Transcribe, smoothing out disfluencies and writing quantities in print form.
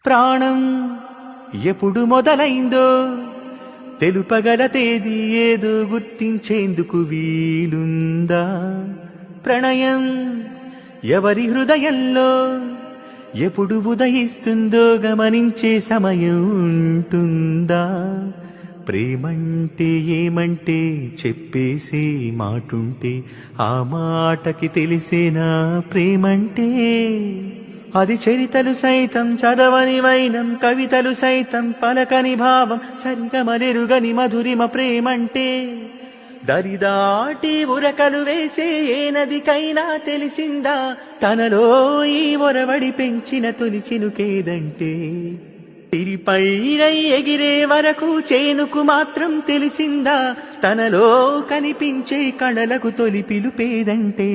ప్రాణం ఎప్పుడు మొదలైందో తెలుపగల తేదీ ఏదో గుర్తించేందుకు వీలుందా? ప్రణయం ఎవరి హృదయంలో ఎప్పుడు ఉదయిస్తుందో గమనించే సమయం ఉంటుందా? ప్రేమంటే ఏమంటే చెప్పేసే మాటుంటే ఆ మాటకి తెలిసేనా ప్రేమంటే? అది చరితలు సైతం చదవని వైనం, కవితలు సైతం పలకని భావం, సరిగమలెరుగని మధురిమ ప్రేమంటే. దరిదాటి ఉరకలు వేసే ఏ నదికైనా తెలిసిందా తనలో ఈ ఒరవడి పెంచిన తొలి చినుకేదంటే? తిరిపైరై ఎగిరే వరకు చేనుకు మాత్రం తెలిసిందా తనలో కనిపించే కళలకు తొలి పిలుపేదంటే?